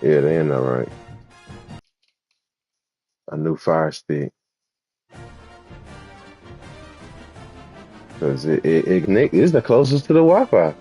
Yeah, they ain't all right. A new Fire Stick because it connect is the closest to the Wi-Fi.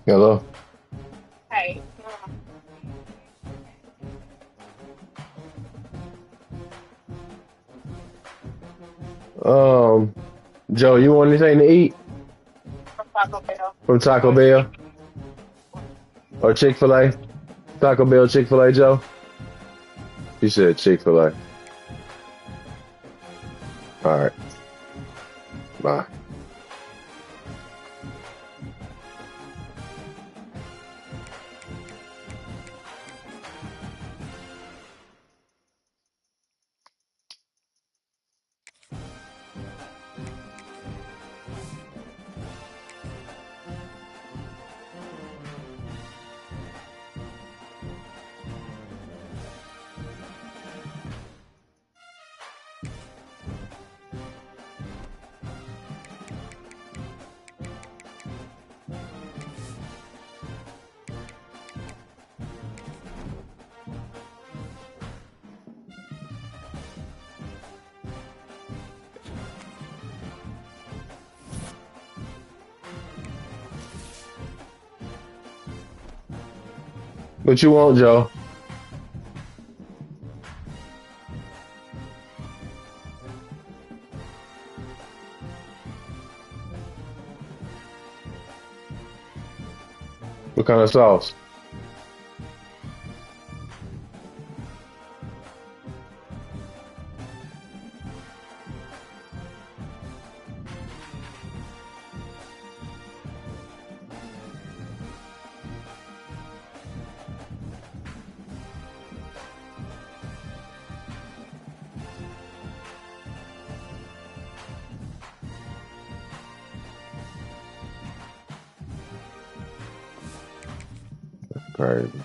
Hello. Hey, Um, Joe, you want anything to eat from Taco Bell. from Taco Or chicken. Bell or Chick-fil-A? Taco Bell, Chick-fil-A, Joe? He said Chick-fil-A. All right. Bye. What you want, Joe? What kind of sauce? Crazy.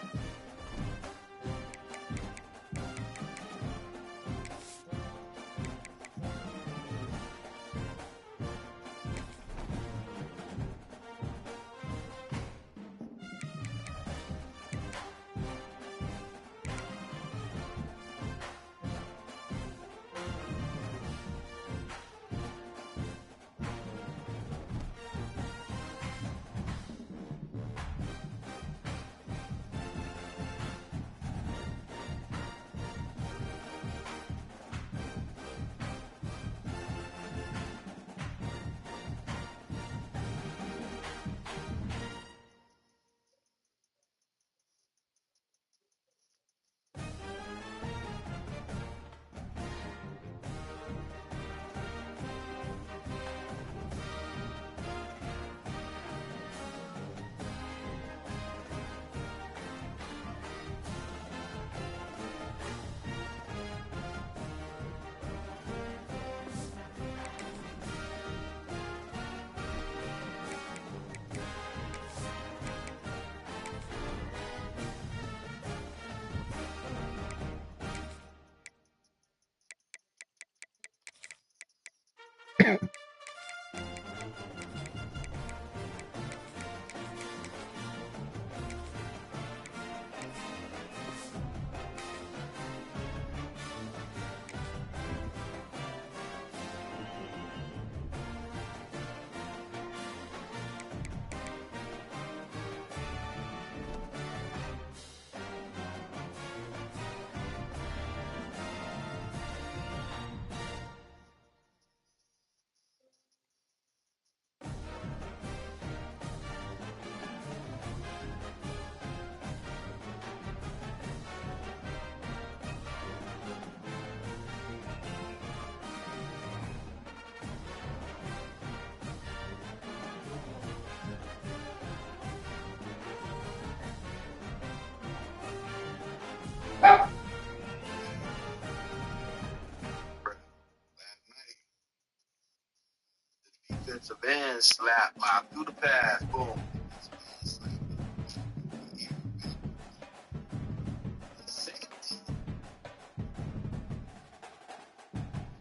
Defensive end slap, pop through the pass, boom.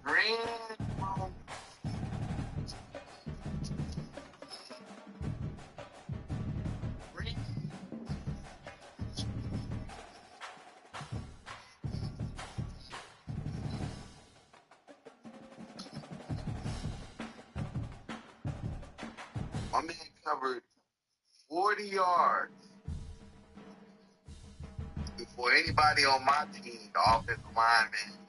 Green, green. My man covered 40 yards before anybody on my team, the offensive lineman.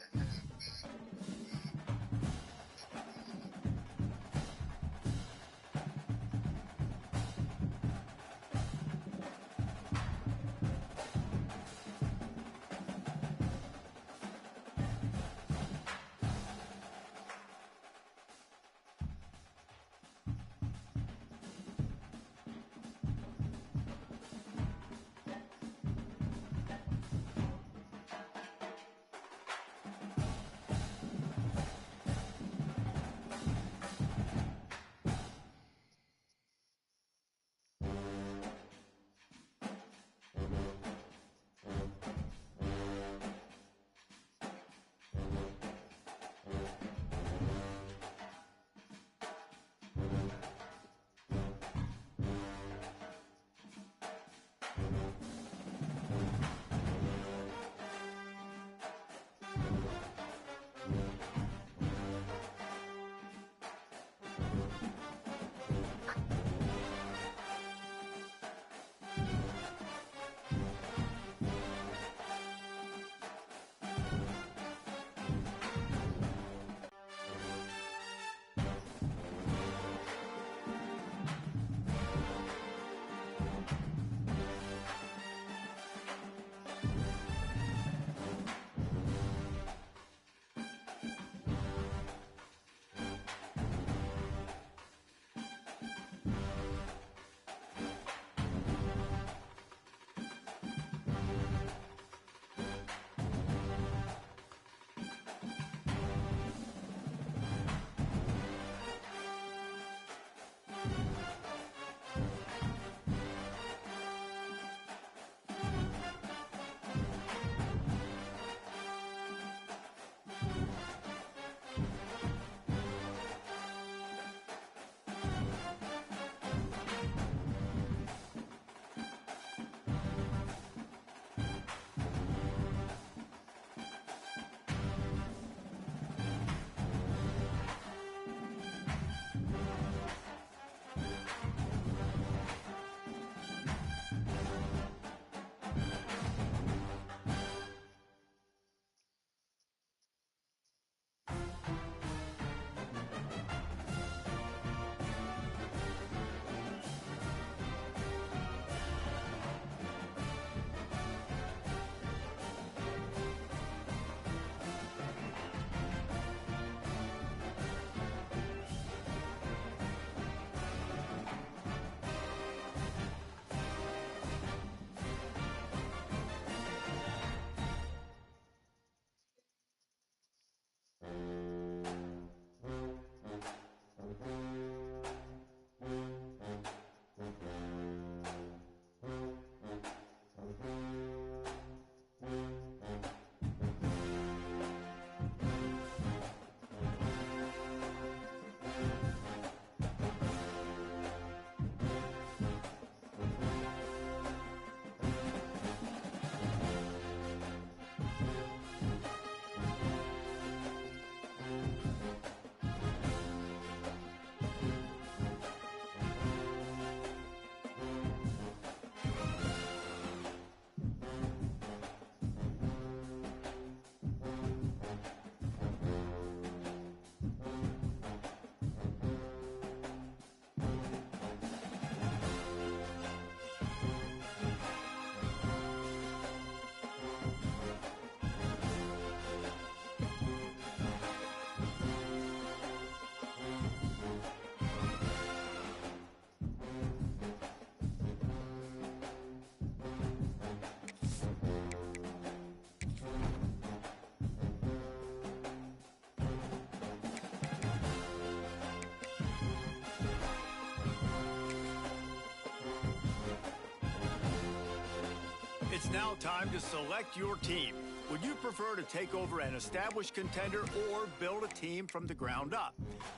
It's now time to select your team. Would you prefer to take over an established contender or build a team from the ground up?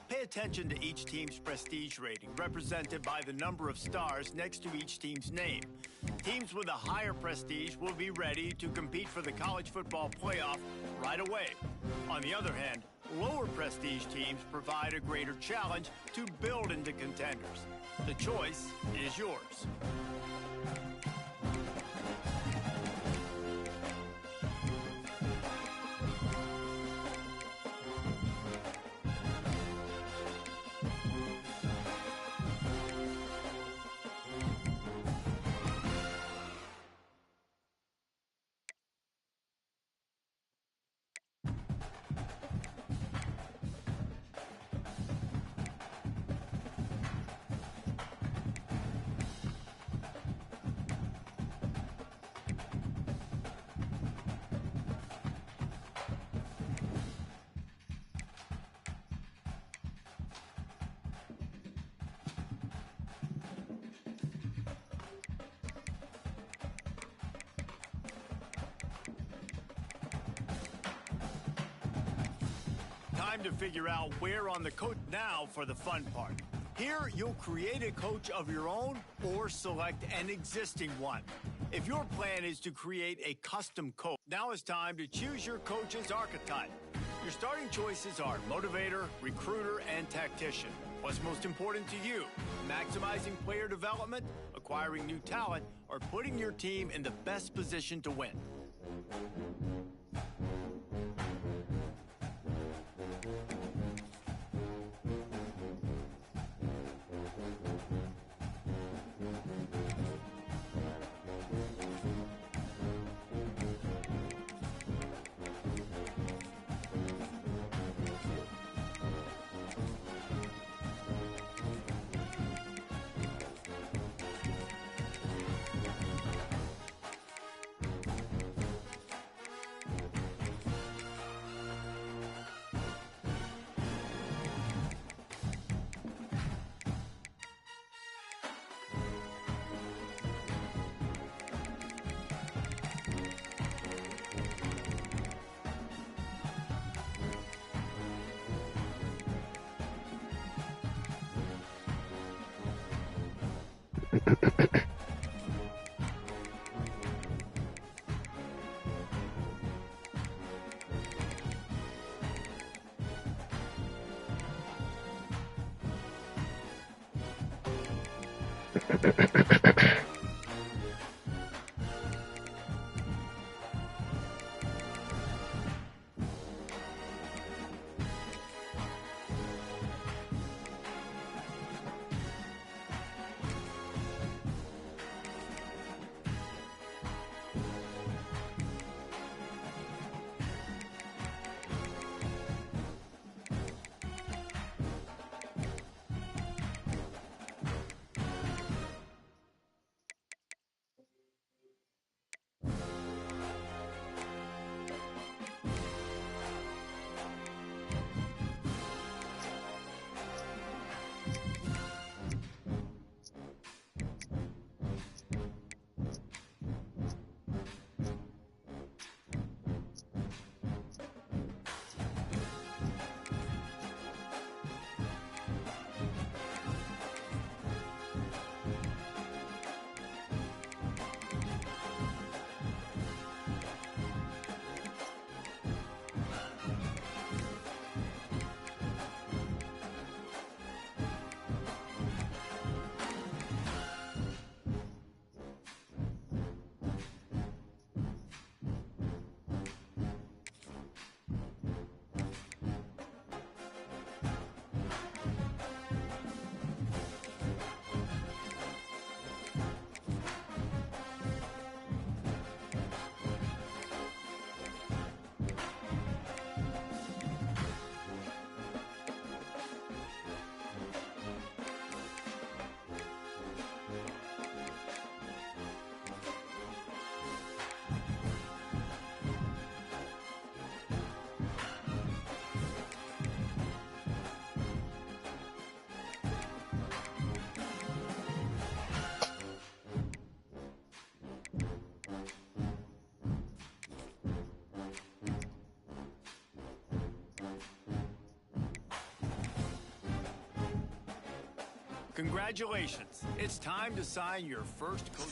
Pay attention to each team's prestige rating, represented by the number of stars next to each team's name. Teams with a higher prestige will be ready to compete for the college football playoff right away. On the other hand, Lower prestige teams provide a greater challenge to build into contenders. The choice is yours. Time to figure out where on the coach. Now for the fun part. Here, you'll create a coach of your own or select an existing one. If your plan is to create a custom coach, now is time to choose your coach's archetype. Your starting choices are motivator, recruiter, and tactician. What's most important to you? Maximizing player development, acquiring new talent, or putting your team in the best position to win? Congratulations. It's time to sign your first coach.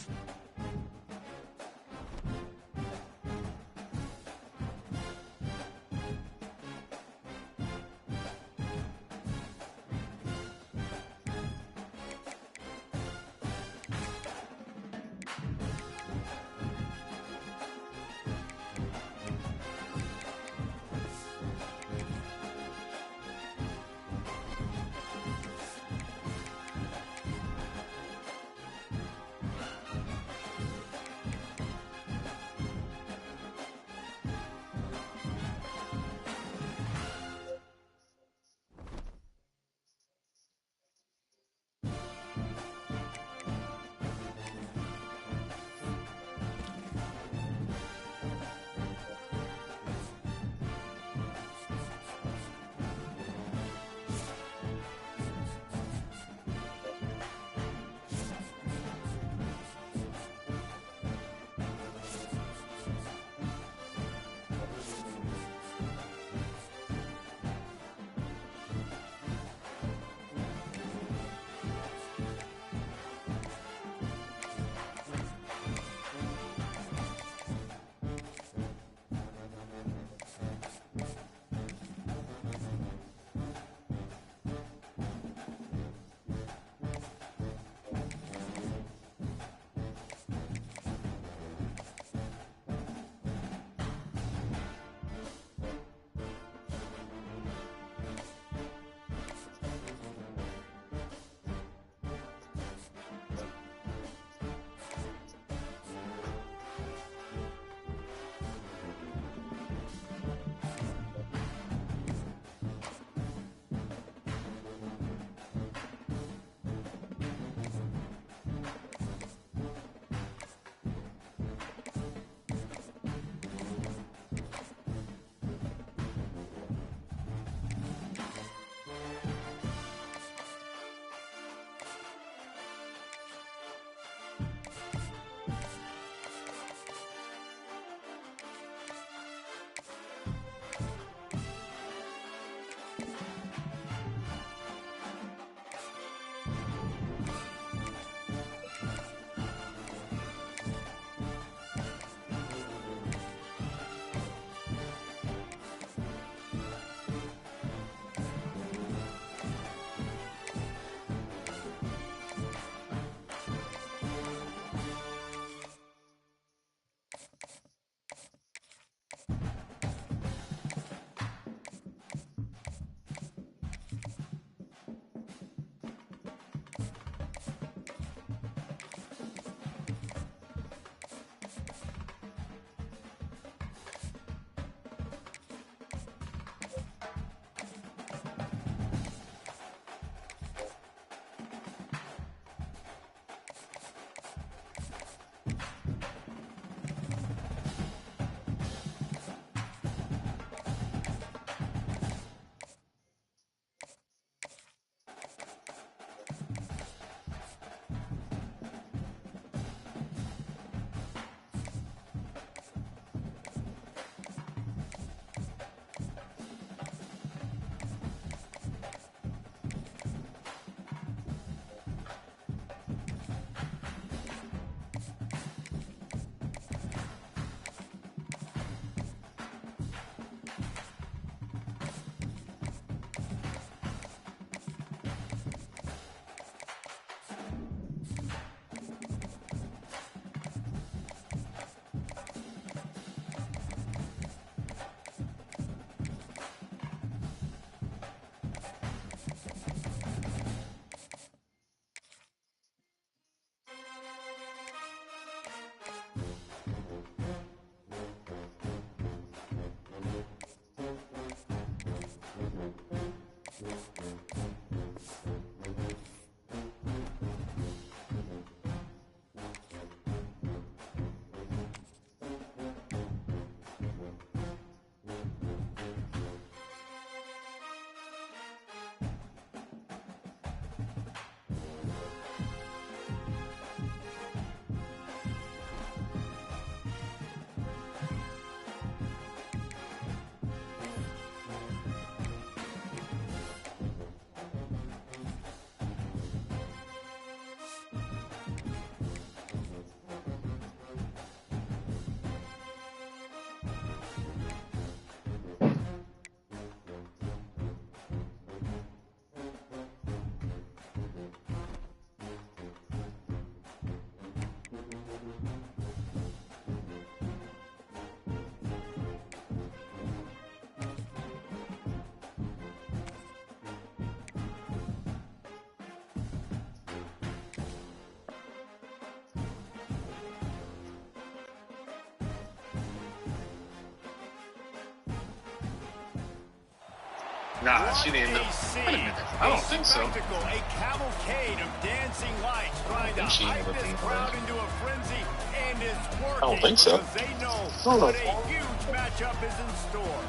Nah, she didn't know. Wait a minute. I don't think so. A cavalcade of dancing lights trying to hype this crowd into a frenzy, and it's working. I don't think so. Because they know what a huge matchup is in store.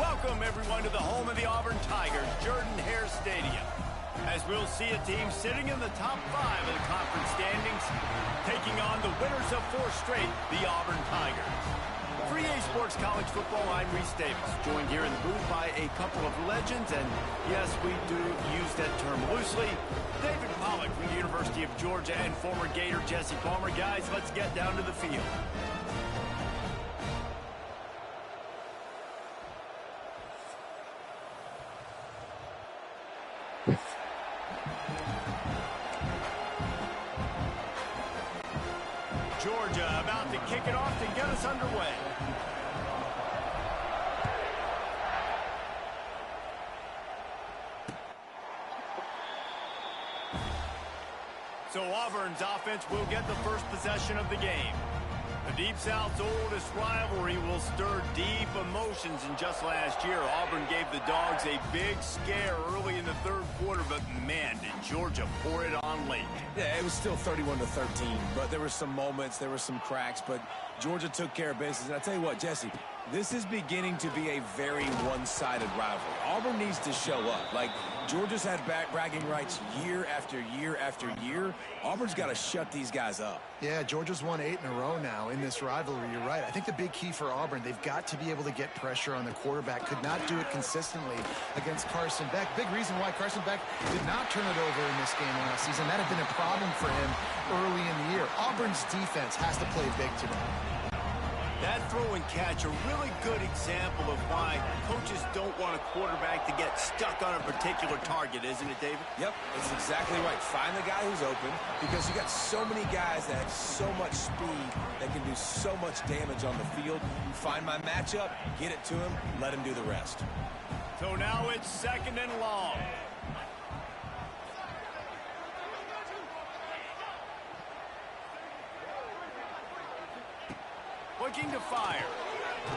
Welcome, everyone, to the home of the Auburn Tigers, Jordan-Hare Stadium. As we'll see a team sitting in the top 5 of the conference standings, taking on the winners of 4 straight, the Auburn Tigers. For EA Sports College Football, I'm Reese Davis, joined here in the booth by a couple of legends, and yes, we do use that term loosely. David Pollack from the University of Georgia and former Gator Jesse Palmer. Guys, let's get down to the field. Georgia about to kick it off to get us underway. So Auburn's offense will get the first possession of the game. The Deep South's oldest rivalry will stir deep emotions, and just last year, Auburn gave the Dogs a big scare early in the third quarter, but man, did Georgia pour it on late. Yeah, it was still 31-13, but there were some moments, there were some cracks, but Georgia took care of business. And I tell you what, Jesse, this is beginning to be a very one-sided rivalry. Auburn needs to show up. Like, Georgia's had bragging rights year after year after year. Auburn's got to shut these guys up. Yeah, Georgia's won 8 in a row now in this rivalry. You're right. I think the big key for Auburn, they've got to be able to get pressure on the quarterback. Could not do it consistently against Carson Beck. Big reason why Carson Beck did not turn it over in this game last season. That had been a problem for him early in the year. Auburn's defense has to play big today. That throw and catch, a really good example of why coaches don't want a quarterback to get stuck on a particular target, isn't it, David? Yep, that's exactly right. Find the guy who's open, because you got so many guys that have so much speed that can do so much damage on the field. Find my matchup, get it to him, let him do the rest. So now it's 2nd and long. Looking to fire.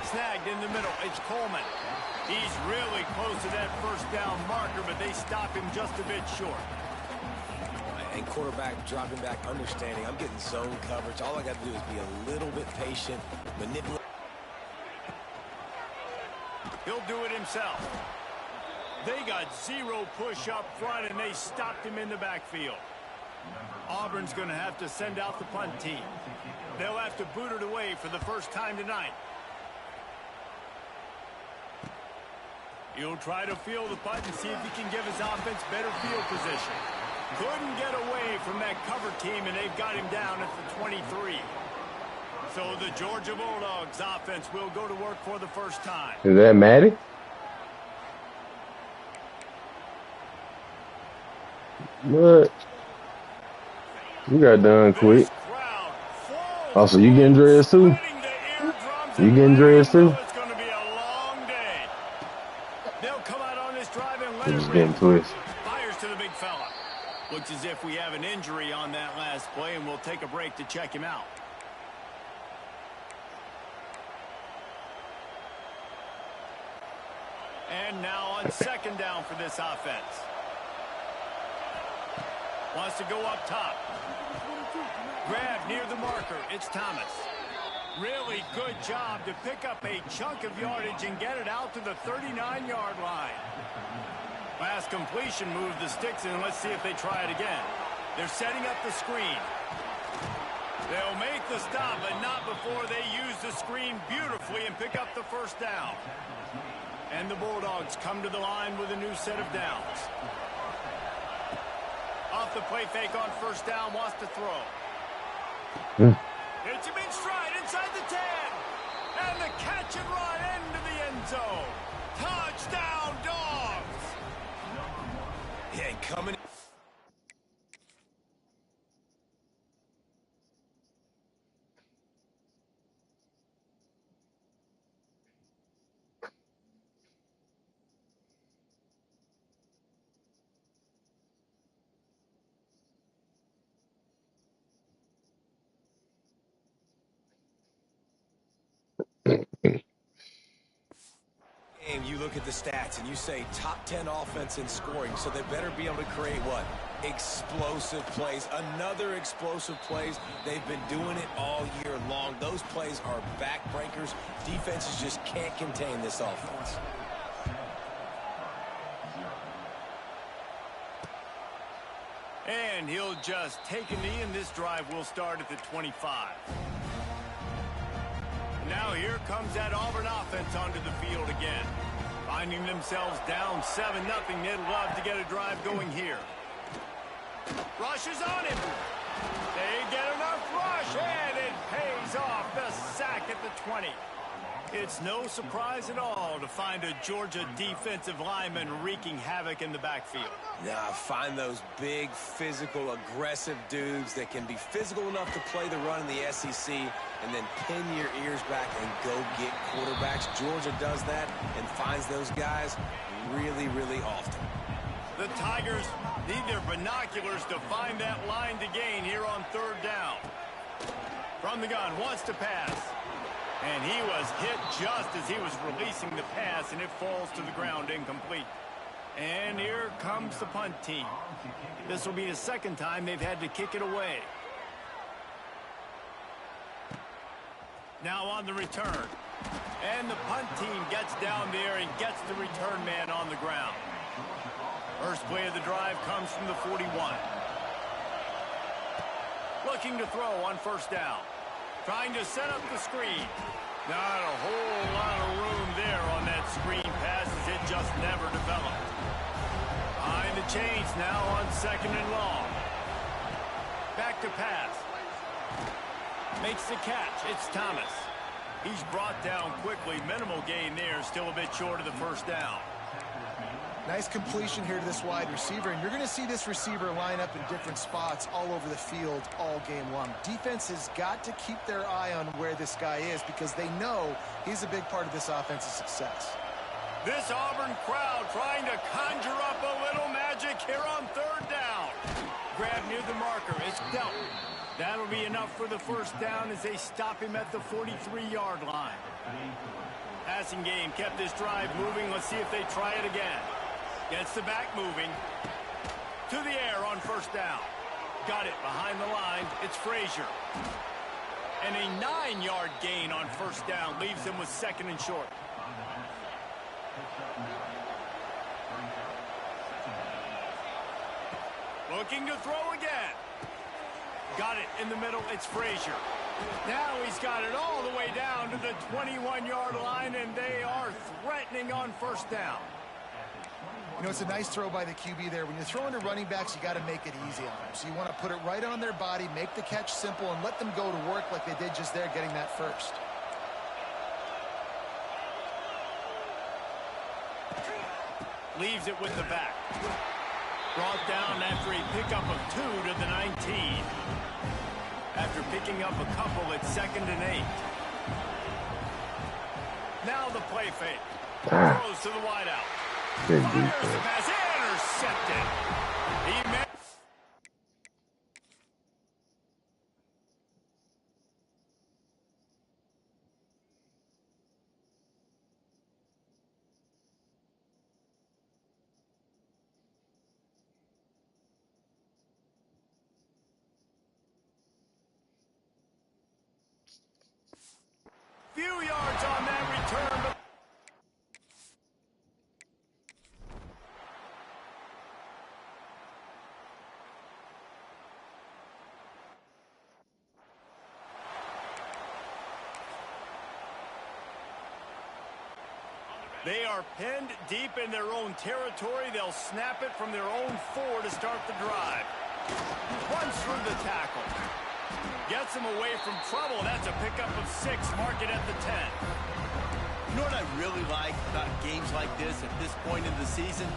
Snagged in the middle. It's Coleman. He's really close to that first down marker, but they stop him just a bit short. And quarterback dropping back, understanding. I'm getting zone coverage. All I got to do is be a little bit patient, manipulate. He'll do it himself. They got 0 push up front, and they stopped him in the backfield. Auburn's going to have to send out the punt team. They'll have to boot it away for the first time tonight. He'll try to field the punt and see if he can give his offense better field position. Couldn't get away from that cover team, and they've got him down at the 23. So the Georgia Bulldogs offense will go to work for the first time. Is that Maddie? What? You got done quick. Also, you getting dressed too? You getting dressed too? It's going to be a long day. They'll come out on this drive and let Just it getting rip. twisted. Fires to the big fella. Looks as if we have an injury on that last play, and we'll take a break to check him out. And now on 2nd down for this offense. Wants to go up top. Grab near the marker. It's Thomas. Really good job to pick up a chunk of yardage and get it out to the 39-yard line. Last completion moved the sticks in. Let's see if they try it again. They're setting up the screen. They'll make the stop, but not before they use the screen beautifully and pick up the first down. And the Bulldogs come to the line with a new set of downs. Off the play fake on first down, wants to throw. It's him in stride inside the 10. And the catch and run into the end zone. Touchdown, Dogs. Yeah, coming. And you look at the stats and you say top 10 offense in scoring, so they better be able to create what? Explosive plays. Another explosive plays. They've been doing it all year long. Those plays are backbreakers. Defenses just can't contain this offense. And he'll just take a knee, and this drive will start at the 25. Now here comes that Auburn offense onto the field again. Finding themselves down 7-0, they'd love to get a drive going here. Rushes on him. They get enough rush, and it pays off. The sack at the 20. It's no surprise at all to find a Georgia defensive lineman wreaking havoc in the backfield. Now, find those big, physical, aggressive dudes that can be physical enough to play the run in the SEC and then pin your ears back and go get quarterbacks. Georgia does that and finds those guys really, really often. The Tigers need their binoculars to find that line to gain here on third down. From the gun, wants to pass. And he was hit just as he was releasing the pass, and it falls to the ground incomplete. And here comes the punt team. This will be the second time they've had to kick it away. Now on the return. And the punt team gets down there and gets the return man on the ground. First play of the drive comes from the 41. Looking to throw on first down. Trying to set up the screen. Not a whole lot of room there on that screen pass as it just never developed. Behind the chains now on second and long. Back to pass. Makes the catch. It's Thomas. He's brought down quickly. Minimal gain there. Still a bit short of the first down. Nice completion here to this wide receiver, and you're going to see this receiver line up in different spots all over the field all game long. Defense has got to keep their eye on where this guy is because they know he's a big part of this offense's success. This Auburn crowd trying to conjure up a little magic here on third down. Grab near the marker. It's dealt. That'll be enough for the first down as they stop him at the 43-yard line. Passing game kept this drive moving. Let's see if they try it again. Gets the back moving. To the air on first down. Got it behind the line. It's Frazier. And a 9-yard gain on first down leaves him with second and short. Looking to throw again. Got it in the middle. It's Frazier. Now he's got it all the way down to the 21-yard line, and they are threatening on first down. You know, it's a nice throw by the QB there. When you're throwing to running backs, you got to make it easy on them. So you want to put it right on their body, make the catch simple, and let them go to work like they did just there, getting that first. Leaves it with the back. Brought down after a pickup of 2 to the 19. After picking up a couple at 2nd and 8. Now the play fake. Throws to the wideout. Good Fires the defense. pass. Intercepted. He made few yards on that return, but they are pinned deep in their own territory. They'll snap it from their own 4 to start the drive. Runs through the tackle. Gets him away from trouble. That's a pickup of 6. Mark it at the 10. You know what I really like about games like this at this point in the season?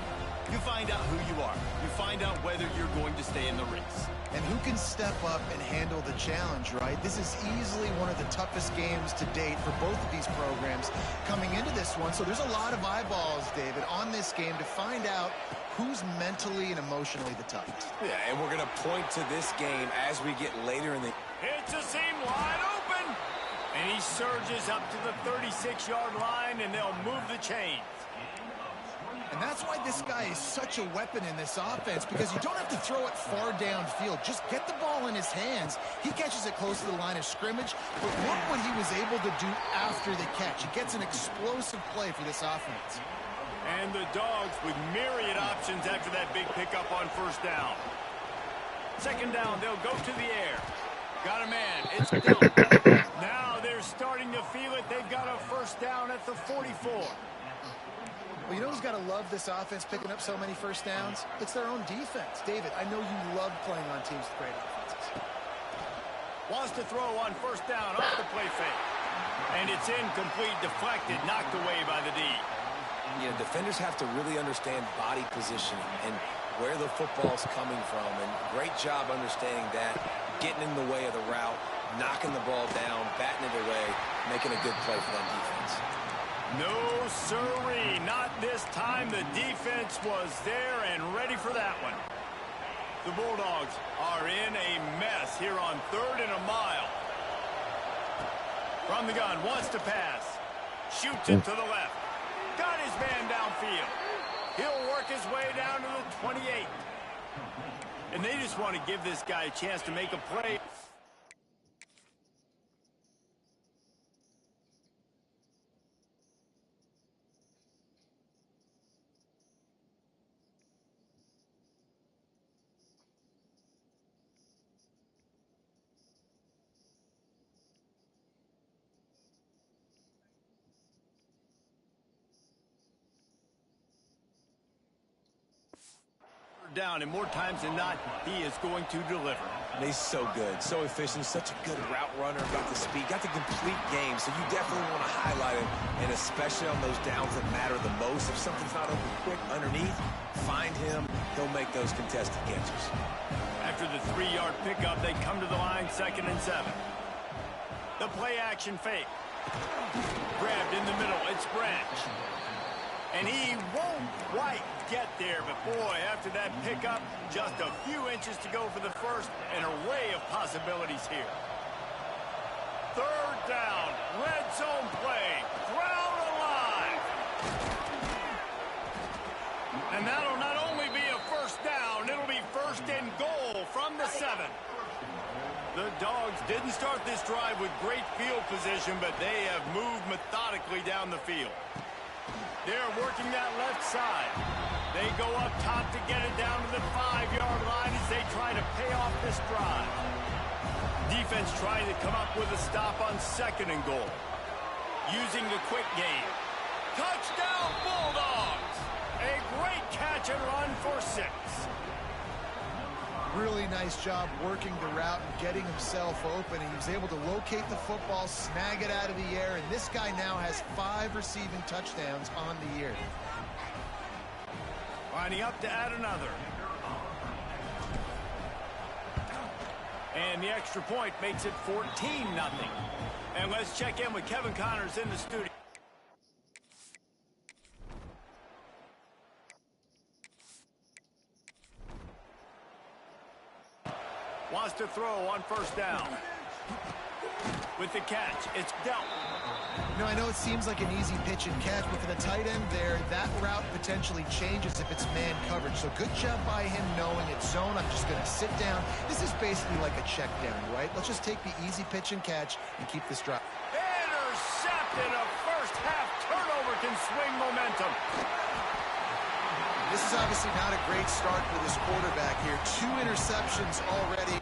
You find out who you are. You find out whether you're going to stay in the race. And who can step up and handle the challenge, right? This is easily one of the toughest games to date for both of these programs coming into this one. So there's a lot of eyeballs, David, on this game to find out who's mentally and emotionally the toughest. Yeah, and we're going to point to this game as we get later in the... It's a seam wide open. And he surges up to the 36-yard line, and they'll move the chains. And that's why this guy is such a weapon in this offense, because you don't have to throw it far downfield. Just get the ball in his hands. He catches it close to the line of scrimmage, but look what he was able to do after the catch. He gets an explosive play for this offense. And the Dogs with myriad options after that big pickup on first down. Second down, they'll go to the air. Got a man. It's Dillon. Now they're starting to feel it. They've got a first down at the 44. Well, you know who's got to love this offense picking up so many first downs? It's their own defense. David, I know you love playing on teams with great offenses. Wants to throw on first down off the play fake. And it's incomplete, deflected, knocked away by the D. You know, defenders have to really understand body positioning and where the football's coming from. And great job understanding that, getting in the way of the route, knocking the ball down, batting it away, making a good play for that defense. No, sirree, not this time. The defense was there and ready for that one. The Bulldogs are in a mess here on 3rd and a mile. From the gun, wants to pass. Shoots it to the left. Got his man downfield. He'll work his way down to the 28. And they just want to give this guy a chance to make a play. Down, and more times than not, he is going to deliver. And he's so good, so efficient, such a good route runner, got the speed, got the complete game, so you definitely want to highlight him, and especially on those downs that matter the most. If something's not open quick underneath, find him, he'll make those contested catches. After the 3-yard pickup, they come to the line, 2nd and 7. The play action fake. Grabbed in the middle, it's Branch. And he won't quite get there, but boy, after that pickup, just a few inches to go for the first, an array of possibilities here. 3rd down, red zone play, Brown alive. And that'll not only be a first down, it'll be 1st and goal from the 7. The Dogs didn't start this drive with great field position, but they have moved methodically down the field. They're working that left side. They go up top to get it down to the 5-yard line as they try to pay off this drive. Defense trying to come up with a stop on 2nd and goal. Using the quick game. Touchdown Bulldogs! A great catch and run for 6. Really nice job working the route and getting himself open. He was able to locate the football, snag it out of the air, and this guy now has 5 receiving touchdowns on the year. Lining up to add another. And the extra point makes it 14-0. And let's check in with Kevin Connors in the studio. Wants to throw on first down. With the catch, it's dealt. You know, I know it seems like an easy pitch and catch, but for the tight end there, that route potentially changes if it's man coverage. So good job by him knowing it's zone. I'm just going to sit down. This is basically like a check down, right? Let's just take the easy pitch and catch and keep this drive. Intercepted. A first half turnover can swing momentum. This is obviously not a great start for this quarterback here. 2 interceptions already.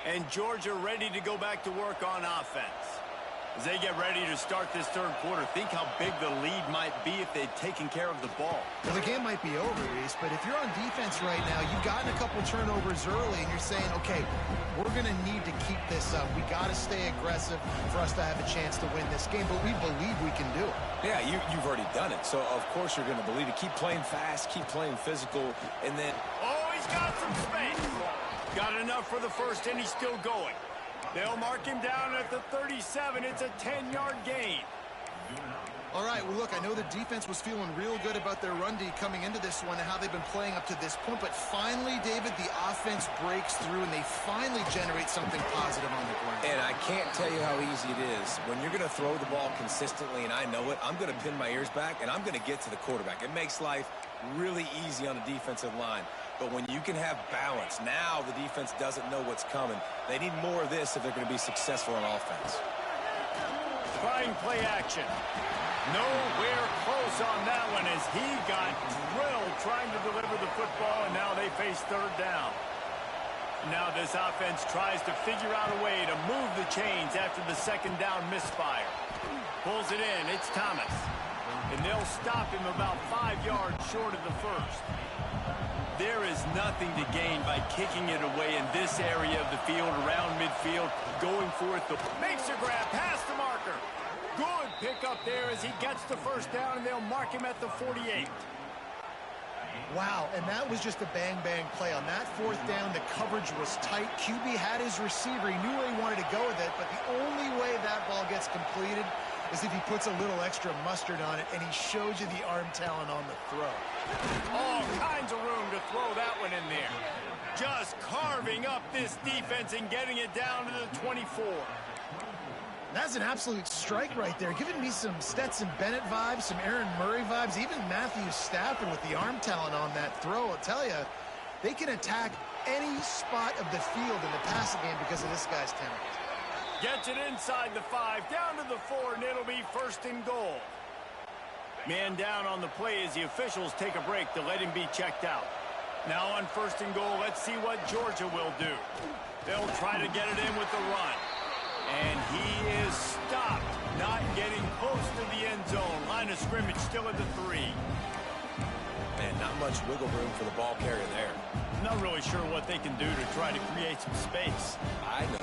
And Georgia ready to go back to work on offense. As they get ready to start this 3rd quarter, think how big the lead might be if they'd taken care of the ball. Well, the game might be over, Reese, but if you're on defense right now, you've gotten a couple turnovers early, and you're saying, okay, we're going to need to keep this up. We got to stay aggressive for us to have a chance to win this game, but we believe we can do it. Yeah, you've already done it, so of course you're going to believe it. Keep playing fast, keep playing physical, and then... Oh, he's got some space. Got enough for the first, and he's still going. They'll mark him down at the 37. It's a 10-yard gain. All right, well, look, I know the defense was feeling real good about their run D coming into this one and how they've been playing up to this point, but finally, David, the offense breaks through and they finally generate something positive on the ground. And I can't tell you how easy it is. When you're going to throw the ball consistently, and I know it, I'm going to pin my ears back, and I'm going to get to the quarterback. It makes life really easy on the defensive line. But when you can have balance, now the defense doesn't know what's coming. They need more of this if they're going to be successful on offense. Trying play action. Nowhere close on that one as he got drilled trying to deliver the football, and now they face third down. Now this offense tries to figure out a way to move the chains after the second down misfire. Pulls it in. It's Thomas. And they'll stop him about 5 yards short of the first. There is nothing to gain by kicking it away in this area of the field, around midfield, going for it. Makes a grab past the marker. Good pick up there as he gets the first down, and they'll mark him at the 48. Wow, and that was just a bang-bang play. On that fourth down, the coverage was tight. QB had his receiver. He knew where he wanted to go with it, but the only way that ball gets completed is if he puts a little extra mustard on it, and he showed you the arm talent on the throw. All kinds of room to throw that one in there. Just carving up this defense and getting it down to the 24. That's an absolute strike right there, giving me some Stetson Bennett vibes, some Aaron Murray vibes, even Matthew Stafford with the arm talent on that throw. I'll tell you, they can attack any spot of the field in the passing game because of this guy's talent. Gets it inside the 5, down to the 4, and it'll be first and goal. Man down on the play as the officials take a break to let him be checked out. Now on first and goal, let's see what Georgia will do. They'll try to get it in with the run. And he is stopped, not getting close to the end zone. Line of scrimmage still at the 3. Man, not much wiggle room for the ball carrier there. Not really sure what they can do to try to create some space. I know.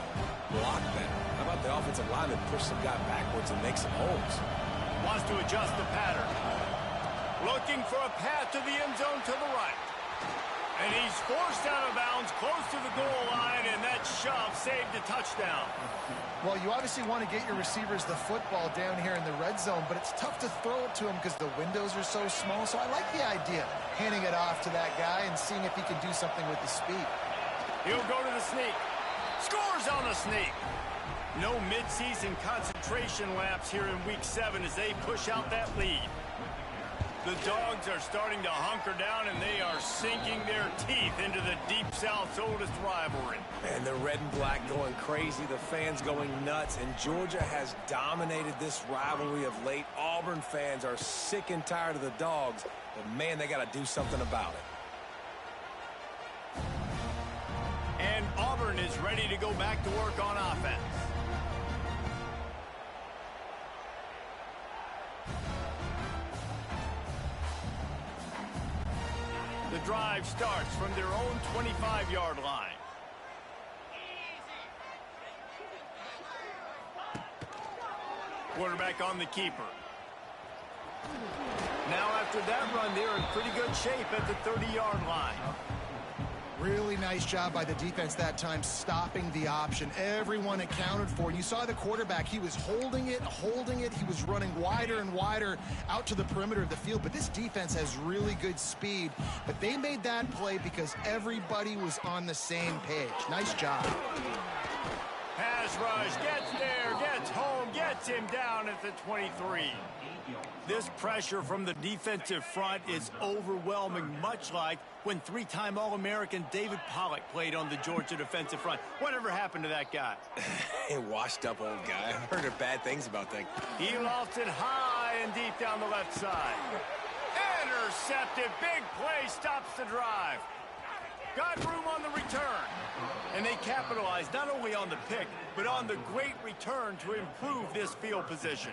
Block better. How about the offensive lineman push some guy backwards and make some holes? Wants to adjust the pattern. Looking for a path to the end zone to the right. And he's forced out of bounds close to the goal line, and that shove saved a touchdown. Well, you obviously want to get your receivers the football down here in the red zone, but it's tough to throw it to him because the windows are so small. So I like the idea, handing it off to that guy and seeing if he can do something with the speed. He'll go to the sneak. Scores on the sneak. No midseason concentration laps here in Week 7 as they push out that lead. The Dogs are starting to hunker down, and they are sinking their teeth into the Deep South's oldest rivalry. And the red and black going crazy, the fans going nuts, and Georgia has dominated this rivalry of late. Auburn fans are sick and tired of the Dogs, but man, they got to do something about it. And Auburn is ready to go back to work on offense. The drive starts from their own 25-yard line. Quarterback on the keeper. Now after that run, they're in pretty good shape at the 30-yard line. Really nice job by the defense that time, stopping the option. Everyone accounted for. You saw the quarterback. He was holding it. He was running wider and wider out to the perimeter of the field. But this defense has really good speed. But they made that play because everybody was on the same page. Nice job. Pass rush, gets there, gets home, gets him down at the 23. This pressure from the defensive front is overwhelming, much like when three-time All-American David Pollack played on the Georgia defensive front. Whatever happened to that guy? A washed-up old guy. I've heard bad things about that. He lofts it high and deep down the left side. Intercepted. Big play stops the drive. Got room on the return. And they capitalized not only on the pick, but on the great return to improve this field position.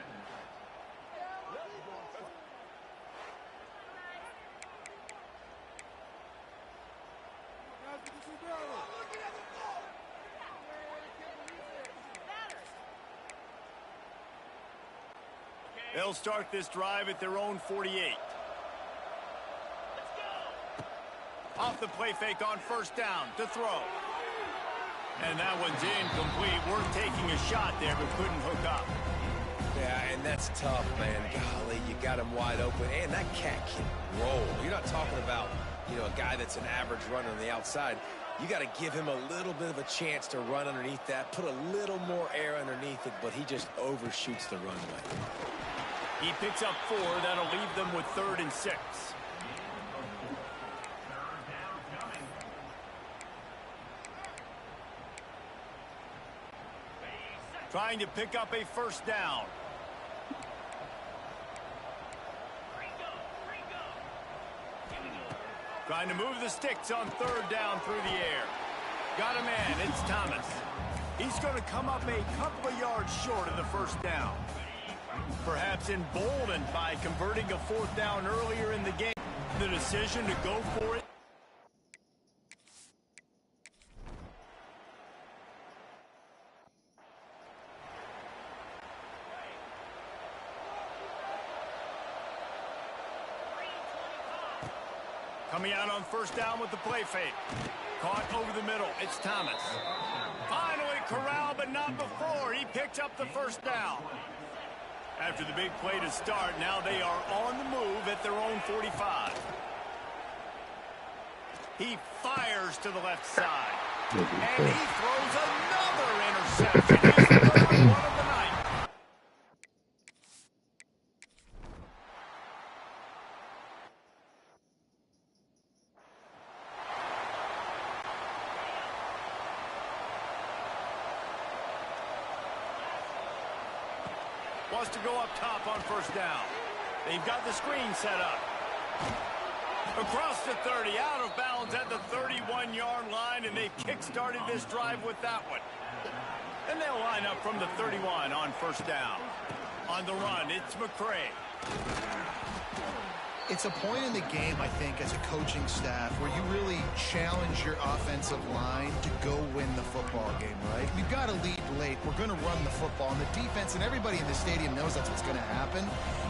They'll start this drive at their own 48. Off the play fake on first down to throw. And that one's incomplete. Worth taking a shot there, but couldn't hook up. Yeah, and And that's tough, man. Golly, you got him wide open. And that cat can roll. You're not talking about, you know, a guy that's an average runner on the outside. You got to give him a little bit of a chance to run underneath that, put a little more air underneath it, but he just overshoots the runway. He picks up 4. That'll leave them with 3rd and 6. Trying to pick up a 1st down. Trying to move the sticks on 3rd down through the air. Got a man. It's Thomas. He's going to come up a couple of yards short of the 1st down. Perhaps emboldened by converting a 4th down earlier in the game. The decision to go for it. Coming out on 1st down with the play fake. Caught over the middle. It's Thomas. Finally corralled, but not before. He picked up the 1st down. After the big play to start, now they are on the move at their own 45. He fires to the left side. And he throws another interception. His 3rd one of the night. Wants to go up top on 1st down. They've got the screen set up. Across the 30, out of bounds at the 31-yard line, and they've kick-started this drive with that one. And they'll line up from the 31 on 1st down. On the run, it's McCray. It's a point in the game, I think, as a coaching staff where you really challenge your offensive line to go win the football game, right? We've got to lead late. We're going to run the football. And the defense and everybody in the stadium knows that's what's going to happen.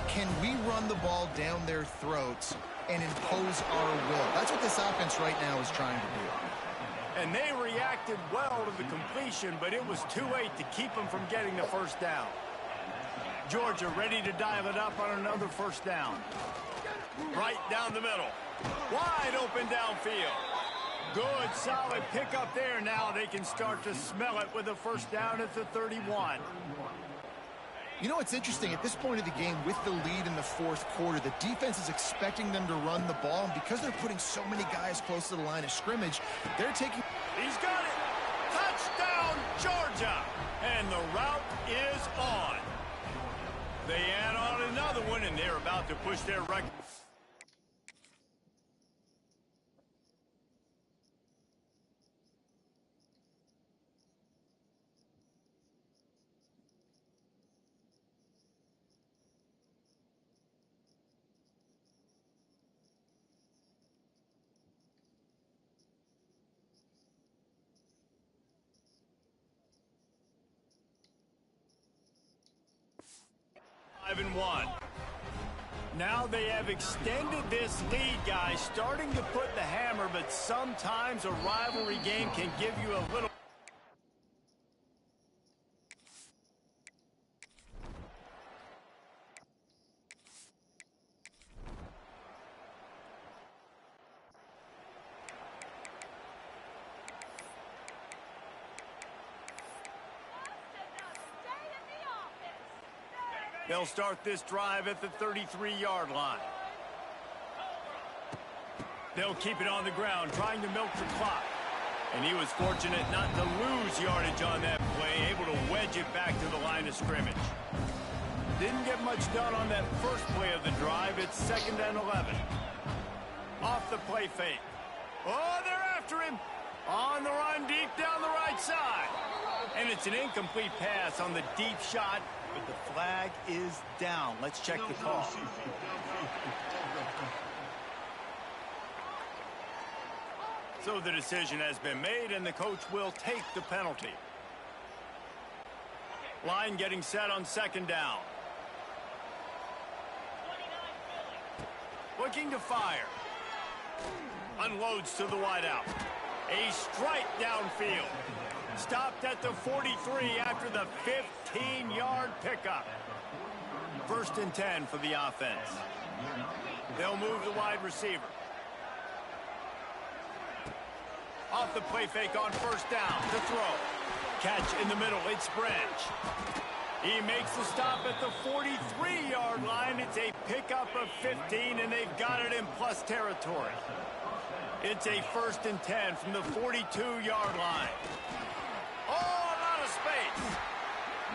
Can we run the ball down their throats and impose our will? That's what this offense right now is trying to do. And they reacted well to the completion, but it was too late to keep them from getting the 1st down. Georgia ready to dial it up on another 1st down. Right down the middle. Wide open downfield. Good, solid pickup there. Now they can start to smell it with a 1st down at the 31. You know what's interesting? At this point of the game, with the lead in the 4th quarter, the defense is expecting them to run the ball. And because they're putting so many guys close to the line of scrimmage, they're taking... He's got it. Touchdown, Georgia. And the route is on. They add on another one, and they're about to push their record. And 1. Now they have extended this lead, guys, starting to put the hammer, but sometimes a rivalry game can give you a little. They'll start this drive at the 33-yard line. They'll keep it on the ground, trying to milk the clock. And he was fortunate not to lose yardage on that play, able to wedge it back to the line of scrimmage. Didn't get much done on that first play of the drive. It's 2nd and 11. Off the play fake. Oh, they're after him. On the run, deep down the right side. And it's an incomplete pass on the deep shot, but the flag is down. Let's check the call. So the decision has been made, and the coach will take the penalty. Line getting set on 2nd down. Looking to fire. Unloads to the wideout. A strike downfield. Stopped at the 43 after the 15-yard pickup. First and 10 for the offense. They'll move the wide receiver. Off the play fake on first down to throw. Catch in the middle, it's Branch. He makes the stop at the 43-yard line. It's a pickup of 15, and they've got it in plus territory. It's a first and 10 from the 42-yard line. Oh, a lot of space.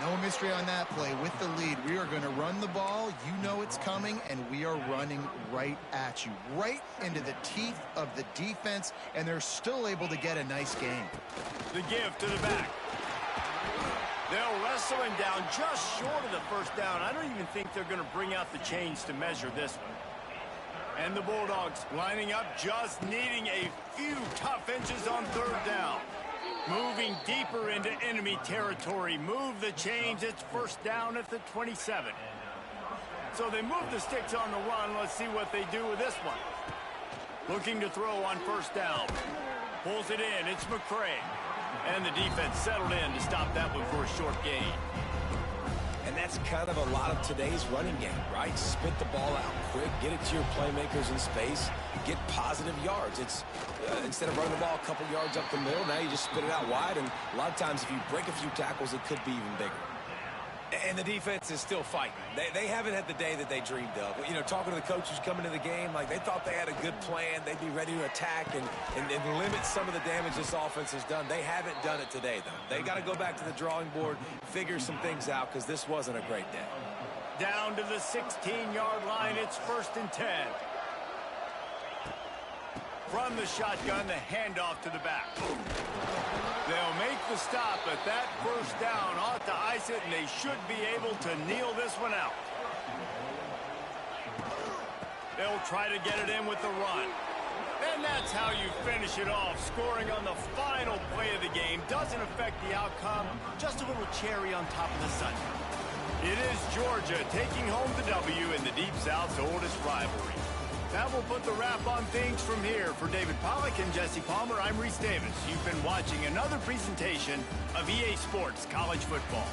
No mystery on that play. With the lead, we are going to run the ball. You know it's coming, and we are running right at you, right into the teeth of the defense, and they're still able to get a nice gain. The give to the back. They'll wrestle him down just short of the first down. I don't even think they're going to bring out the chains to measure this one. And the Bulldogs lining up, just needing a few tough inches on third down. Moving deeper into enemy territory. Move the chains. It's first down at the 27. So they move the sticks on the run. Let's see what they do with this one. Looking to throw on first down. Pulls it in. It's McCray. And the defense settled in to stop that one for a short gain. And that's kind of a lot of today's running game, right? Spit the ball out quick, get it to your playmakers in space, get positive yards. It's instead of running the ball a couple yards up the middle, now you just spit it out wide. And a lot of times if you break a few tackles, it could be even bigger. And the defense is still fighting. They haven't had the day that they dreamed of. You know, talking to the coaches coming to the game, like they thought they had a good plan. They'd be ready to attack and limit some of the damage this offense has done. They haven't done it today, though. They got to go back to the drawing board, figure some things out, because this wasn't a great day. Down to the 16-yard line, it's first and 10. From the shotgun, the handoff to the back. They'll make the stop, but that first down ought to ice it, and they should be able to kneel this one out. They'll try to get it in with the run. And that's how you finish it off. Scoring on the final play of the game doesn't affect the outcome. Just a little cherry on top of the sundae. It is Georgia taking home the W in the Deep South's oldest rivalry. That will put the wrap on things from here. For David Pollack and Jesse Palmer, I'm Reese Davis. You've been watching another presentation of EA Sports College Football.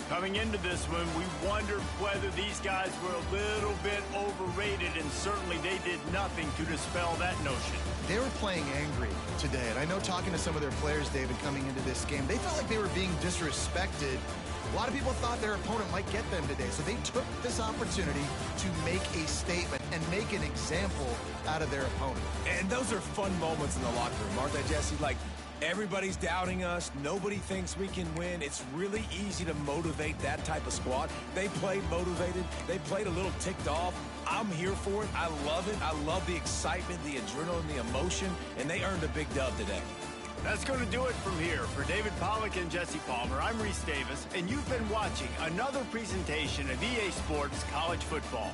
Coming into this one, we wondered whether these guys were a little bit overrated, and certainly they did nothing to dispel that notion. They were playing angry today, and I know talking to some of their players, David, coming into this game, they felt like they were being disrespected. A lot of people thought their opponent might get them today, so they took this opportunity to make a statement and make an example out of their opponent. And those are fun moments in the locker room, aren't they, Jesse? Like, everybody's doubting us. Nobody thinks we can win. It's really easy to motivate that type of squad. They played motivated. They played a little ticked off. I'm here for it. I love it. I love the excitement, the adrenaline, the emotion, and they earned a big dub today. That's going to do it from here. For David Pollack and Jesse Palmer, I'm Reese Davis, and you've been watching another presentation of EA Sports College Football.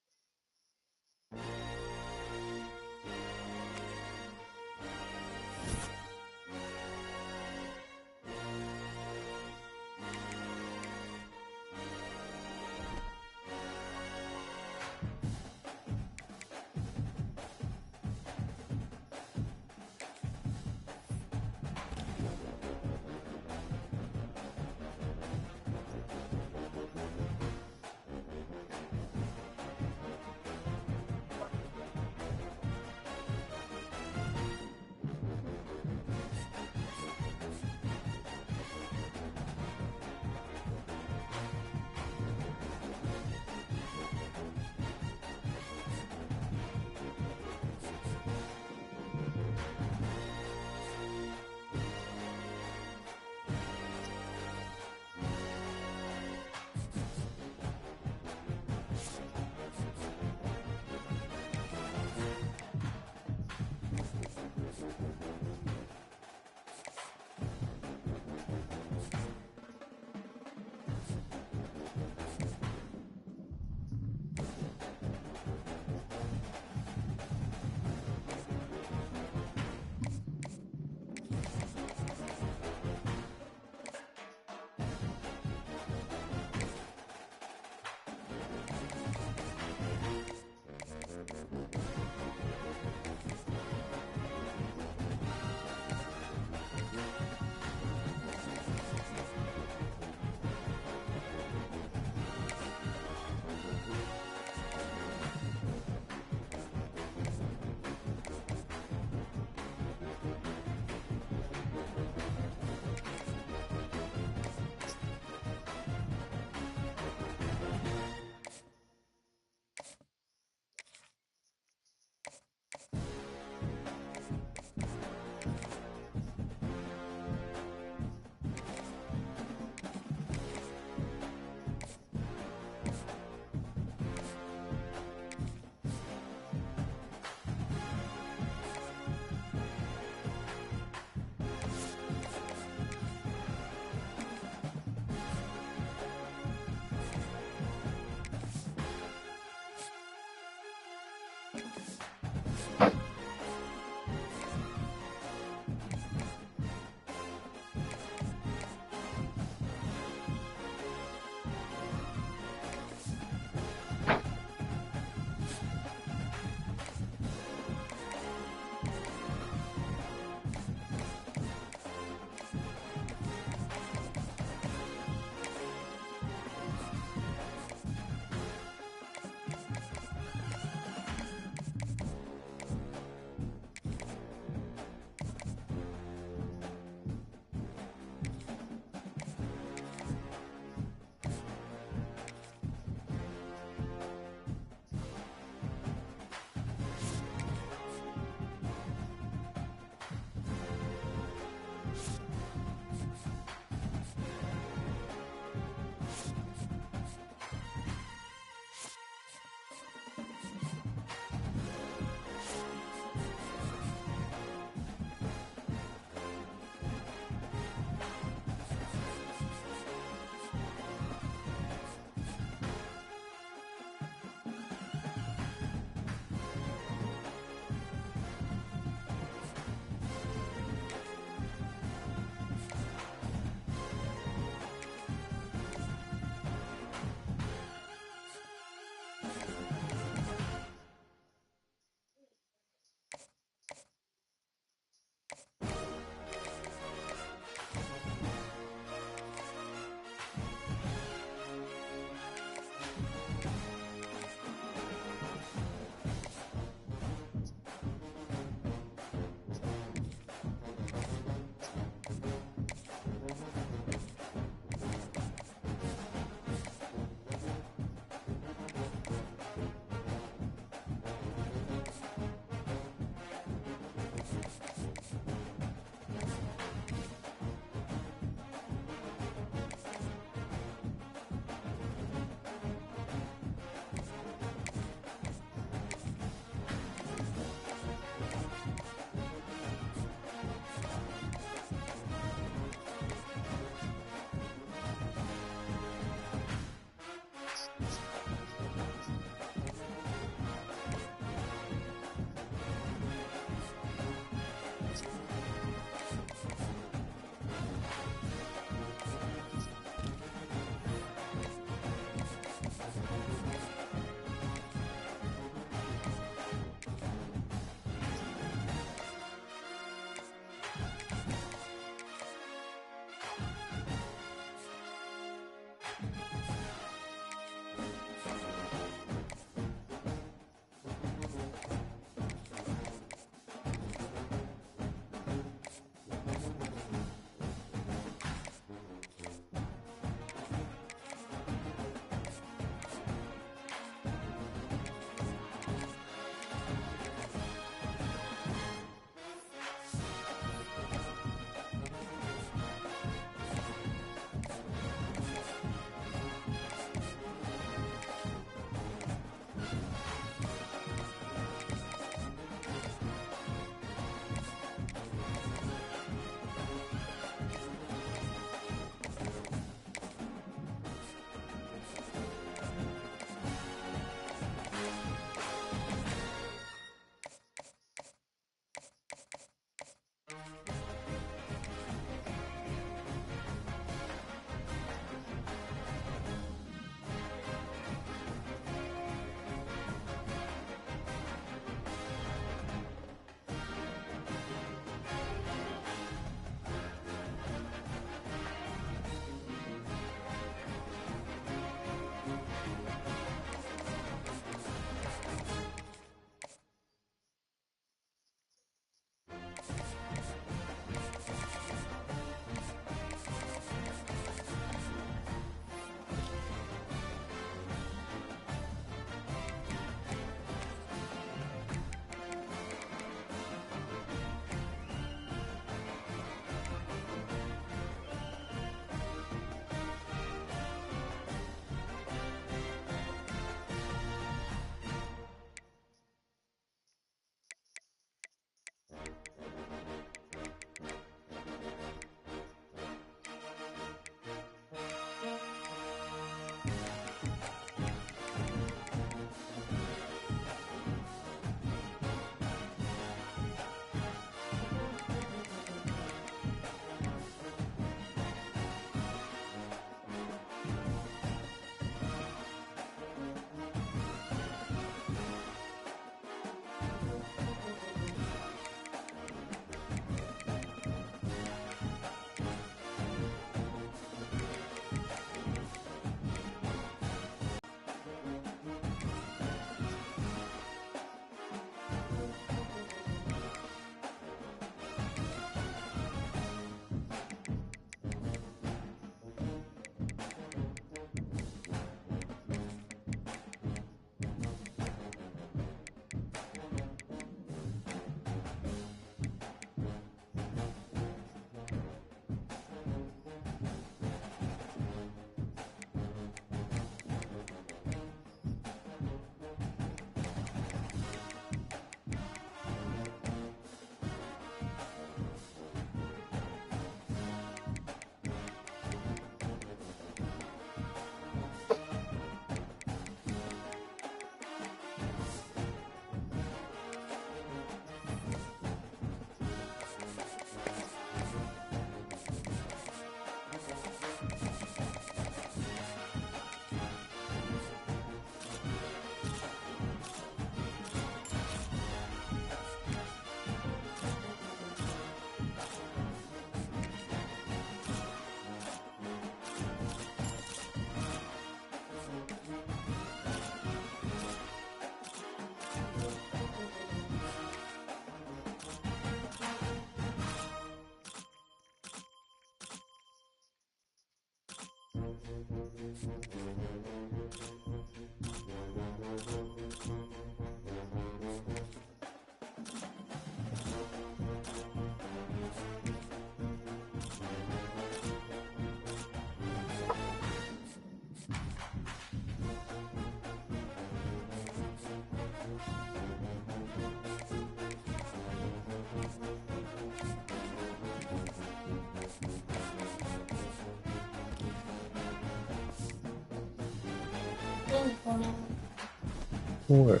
What?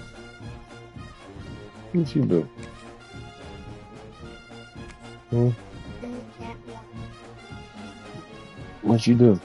What you do? Hmm? What you do?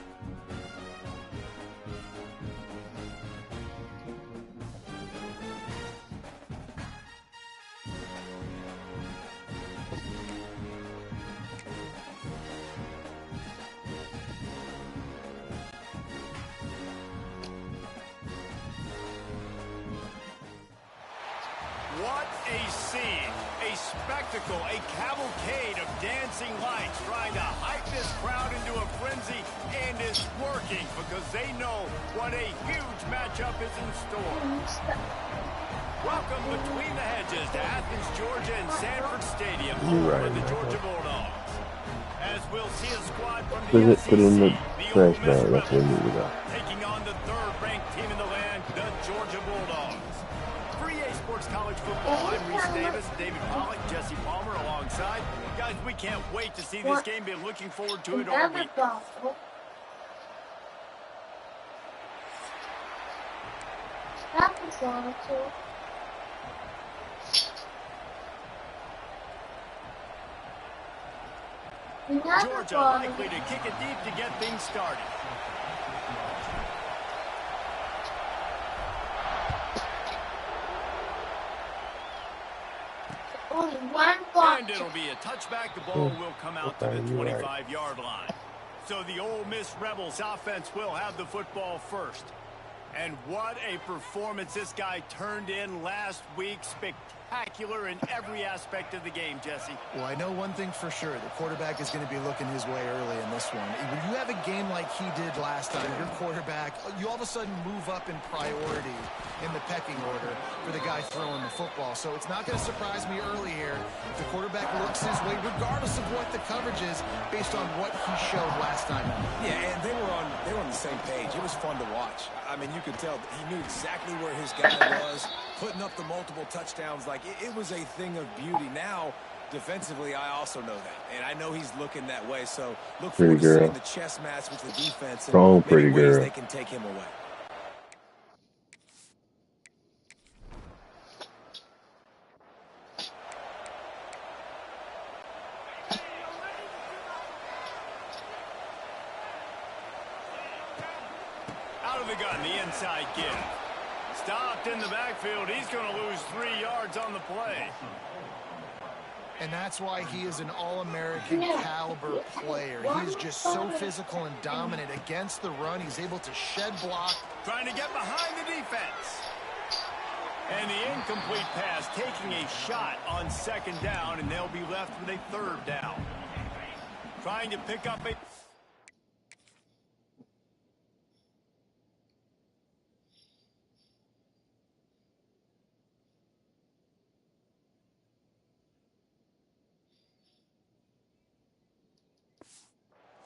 What a scene, a spectacle, a cavalcade of dancing lights trying to hype this crowd into a frenzy, and it's working because they know what a huge matchup is in store. Welcome between the hedges to Athens, Georgia and Sanford Stadium, home of the Georgia Bulldogs. As we'll see a squad from the SEC, Put it in the Ole trash Miss bag. That's what we need to Rebels, taking on the third-ranked team in the land, the Georgia Bulldogs. For EA Sports College Football, I'm Reese Davis, David Pollock, Jesse Palmer alongside. Guys, we can't wait to see this game. Been looking forward to it all week. Georgia likely to kick it deep to get things started. Only one block. And it'll be a touchback. The ball will come out to the 25-yard line. So the Ole Miss Rebels offense will have the football first. And what a performance this guy turned in last week. Spectacular in every aspect of the game, Jesse. Well, I know one thing for sure. The quarterback is going to be looking his way early in this one. When you have a game like he did last time, your quarterback, you all of a sudden move up in priority in the pecking order for the guy throwing the football. So it's not going to surprise me early here if the quarterback looks his way, regardless of what the coverage is, based on what he showed last time out. Yeah, and they were on the same page. It was fun to watch. I mean, you could tell that he knew exactly where his guy was, putting up the multiple touchdowns. Like, it was a thing of beauty. Now, defensively, I also know that. And I know he's looking that way. So look forward to seeing the chess match with the defense and maybe ways they can take him away. Out of the gun, the inside give. Stopped in the backfield. He's going to lose 3 yards on the play. And that's why he is an All-American caliber player. He's just so physical and dominant against the run. He's able to shed block. Trying to get behind the defense. And the incomplete pass taking a shot on second down, and they'll be left with a third down. Trying to pick up a...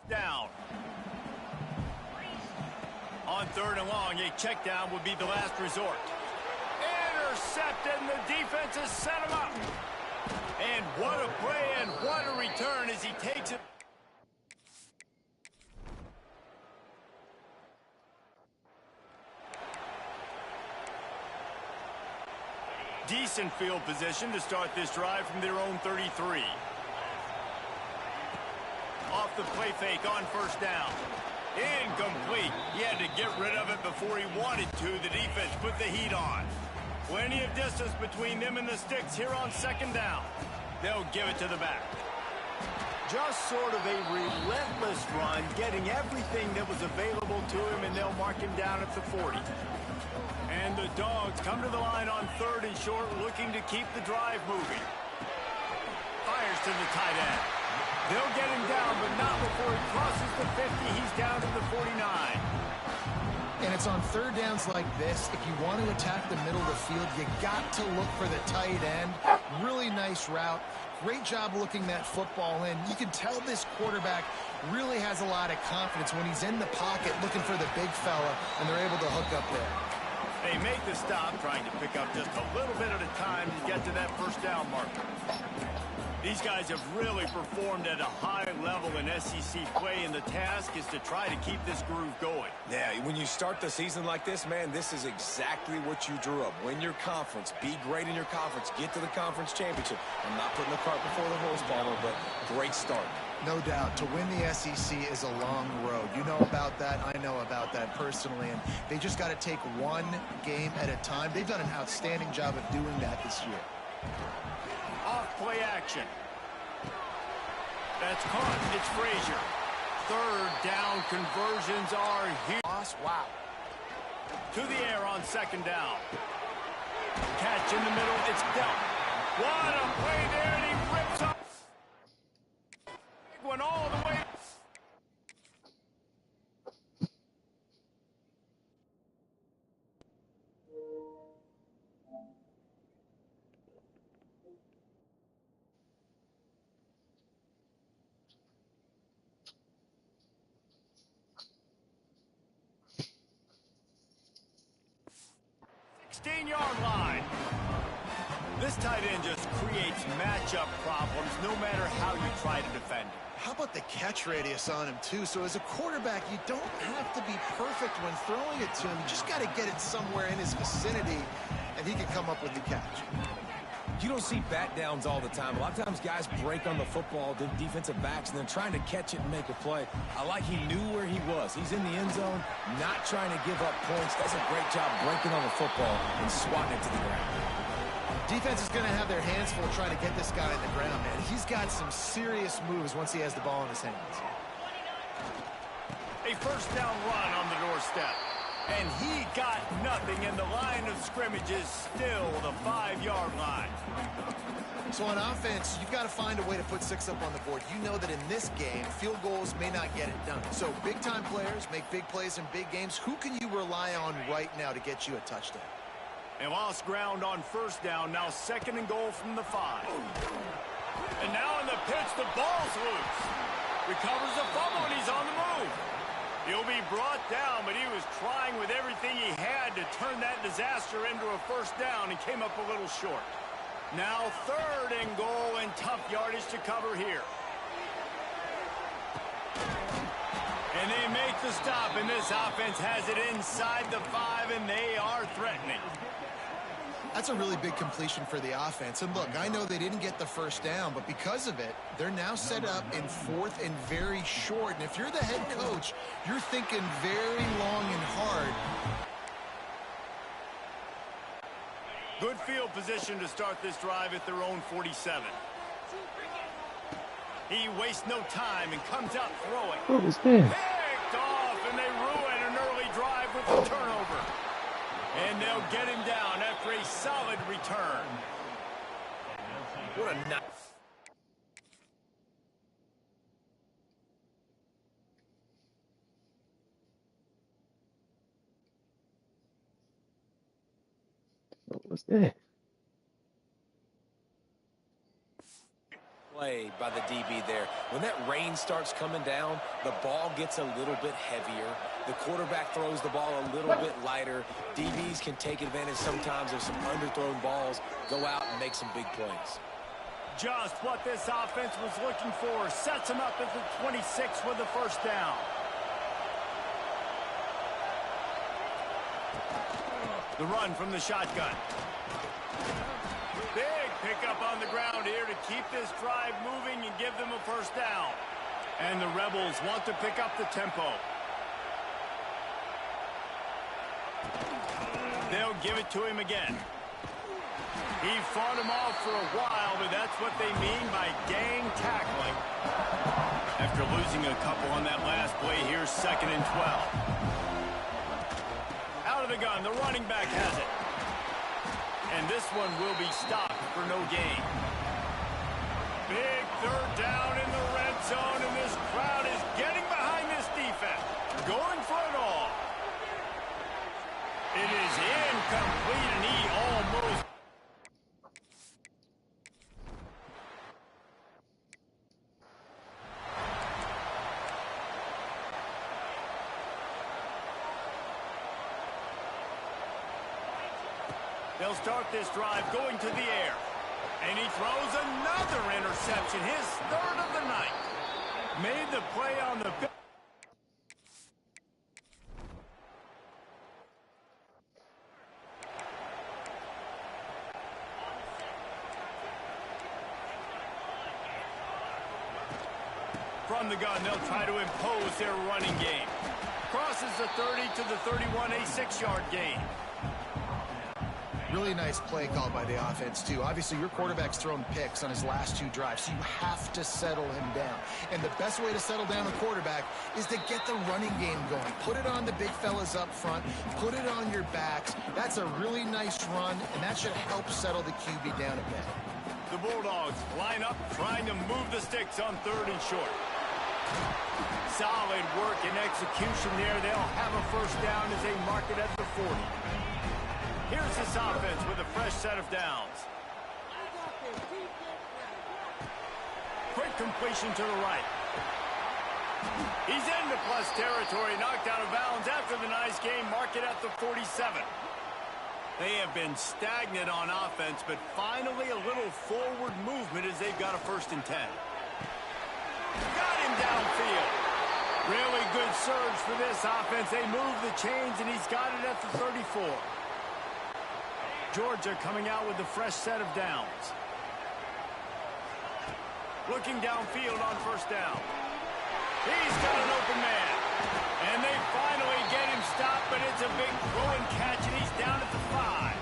down. On third and long, a check down would be the last resort. Intercepted, and the defense has set him up. And what a play and what a return as he takes it. Decent field position to start this drive from their own 33. Off the play fake on first down. Incomplete. He had to get rid of it before he wanted to. The defense put the heat on. Plenty of distance between them and the sticks here on second down. They'll give it to the back. Just sort of a relentless run, getting everything that was available to him, and they'll mark him down at the 40. And the Dogs come to the line on third and short, looking to keep the drive moving. Fires to the tight end. They'll get him down, but not before he crosses the 50. He's down to the 49. And it's on third downs like this. If you want to attack the middle of the field, you got to look for the tight end. Really nice route. Great job looking that football in. You can tell this quarterback really has a lot of confidence when he's in the pocket looking for the big fella, and they're able to hook up there. They make the stop, trying to pick up just a little bit at a time to get to that first down marker. These guys have really performed at a high level in SEC play, and the task is to try to keep this groove going. Yeah, when you start the season like this, man, this is exactly what you drew up. Win your conference, be great in your conference, get to the conference championship. I'm not putting the cart before the horse, Palmer, but great start. No doubt. To win the SEC is a long road. You know about that. I know about that personally. And they just got to take one game at a time. They've done an outstanding job of doing that this year. Off play action. That's caught. It's Frazier. Third down conversions are here. Wow. To the air on second down. Catch in the middle. It's dealt. What a play there, and he rips up. Went all the way. Yard line. This tight end just creates matchup problems no matter how you try to defend it. How about the catch radius on him, too? So as a quarterback, you don't have to be perfect when throwing it to him. You just got to get it somewhere in his vicinity, and he can come up with the catch. You don't see bat downs all the time. A lot of times guys break on the football, the defensive backs, and then trying to catch it and make a play. I like he knew where he was. He's in the end zone, not trying to give up points. Does a great job breaking on the football and swatting it to the ground. Defense is going to have their hands full trying to get this guy in the ground, man. He's got some serious moves once he has the ball in his hands. A first down run on the doorstep. And he got nothing, and the line of scrimmage is still the 5-yard line. So on offense, you've got to find a way to put 6 up on the board. You know that in this game, field goals may not get it done. So big-time players make big plays in big games. Who can you rely on right now to get you a touchdown? They lost ground on first down. Now second and goal from the 5. And now in the pitch, the ball's loose. Recovers the fumble, and he's on the move. He'll be brought down, but he was trying with everything he had to turn that disaster into a first down and came up a little short. Now third and goal, and tough yardage to cover here. And they make the stop, and this offense has it inside the 5, and they are threatening. That's a really big completion for the offense. And look, I know they didn't get the first down, but because of it, they're now set up in 4th and very short. And if you're the head coach, you're thinking very long and hard. Good field position to start this drive at their own 47. He wastes no time and comes out throwing. What was that? Picked off, and they ruin an early drive with the turnover. And they'll get him down after a solid return. What a nice. What was that? Play by the DB there. When that rain starts coming down, the ball gets a little bit heavier. The quarterback throws the ball a little bit lighter. DBs can take advantage sometimes of some underthrown balls, go out and make some big plays. Just what this offense was looking for. Sets him up at the 26 with the first down. The run from the shotgun. Big pickup on the ground here to keep this drive moving and give them a first down. And the Rebels want to pick up the tempo. They'll give it to him again. He fought him off for a while, but that's what they mean by gang tackling. After losing a couple on that last play, here's 2nd and 12. Out of the gun, the running back has it. And this one will be stopped for no gain. Big third down in the red zone, and this crowd is getting behind this defense. Going for it all. It is incomplete, and he almost... They'll start this drive going to the air. And he throws another interception, his third of the night. Made the play on the... From the gun, they'll try to impose their running game. Crosses the 30 to the 31, a 6-yard gain. Really nice play call by the offense, too. Obviously, your quarterback's thrown picks on his last 2 drives, so you have to settle him down. And the best way to settle down the quarterback is to get the running game going. Put it on the big fellas up front. Put it on your backs. That's a really nice run, and that should help settle the QB down a bit. The Bulldogs line up, trying to move the sticks on 3rd and short. Solid work and execution there. They'll have a first down as they mark it at the 40. Here's this offense with a fresh set of downs. Quick completion to the right. He's into plus territory, knocked out of bounds after the nice game. Mark it at the 47. They have been stagnant on offense, but finally a little forward movement as they've got a 1st and 10. Got him downfield. Really good surge for this offense. They move the chains, and he's got it at the 34. Georgia coming out with a fresh set of downs. Looking downfield on 1st down. He's got an open man. And they finally get him stopped, but it's a big throw and catch, and he's down at the 5.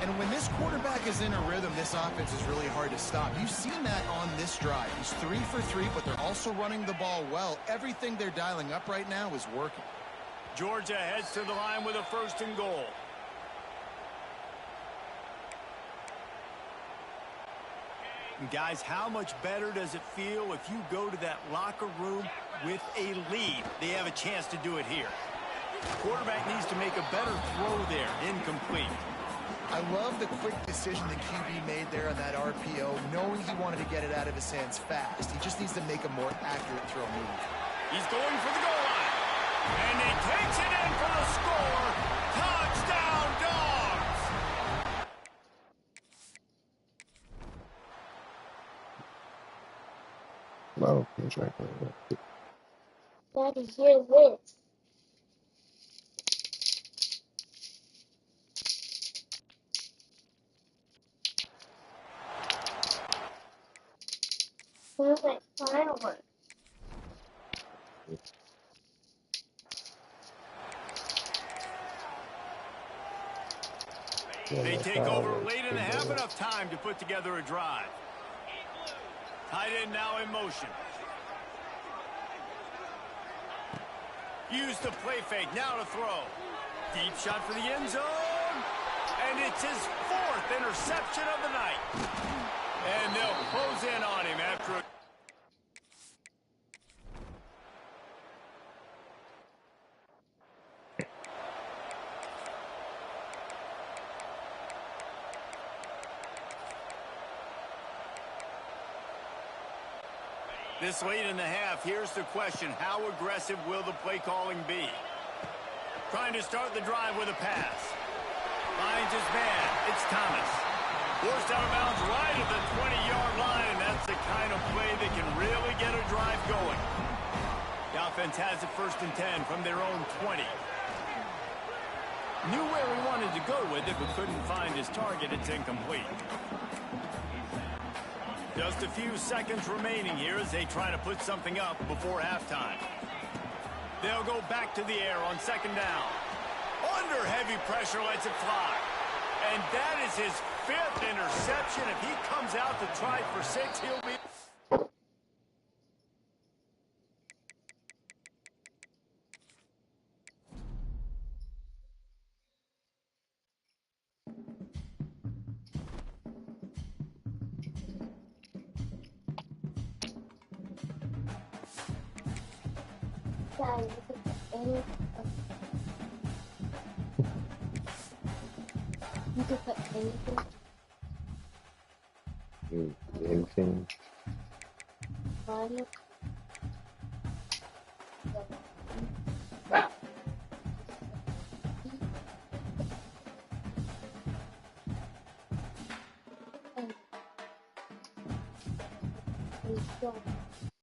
And when this quarterback is in a rhythm, this offense is really hard to stop. You've seen that on this drive. He's 3 for 3, but they're also running the ball well. Everything they're dialing up right now is working. Georgia heads to the line with a 1st and goal. And guys, how much better does it feel if you go to that locker room with a lead? They have a chance to do it here. Quarterback needs to make a better throw there. Incomplete. I love the quick decision the QB made there on that RPO, knowing he wanted to get it out of his hands fast. He just needs to make a more accurate throw move. He's going for the goal line. And he takes it in for the score. Touchdown, Dogs! No, Daddy, hear this. Sounds like fireworks. They take over late in the half, enough time to put together a drive. Tight end now in motion. Use the play fake, now to throw. Deep shot for the end zone. And it's his 4th interception of the night. And they'll close in on him after a... This late in the half, here's the question. How aggressive will the play calling be? Trying to start the drive with a pass. Finds his man. It's Thomas. Forced out of bounds right at the 20-yard line, and that's the kind of play that can really get a drive going. The offense has it 1st and 10 from their own 20. Knew where he wanted to go with it, but couldn't find his target. It's incomplete. Just a few seconds remaining here as they try to put something up before halftime. They'll go back to the air on 2nd down. Under heavy pressure, lets it fly. And that is his 5th interception. If he comes out to try for 6, he'll be... Daddy, you could put anything. Anything. One. And don't.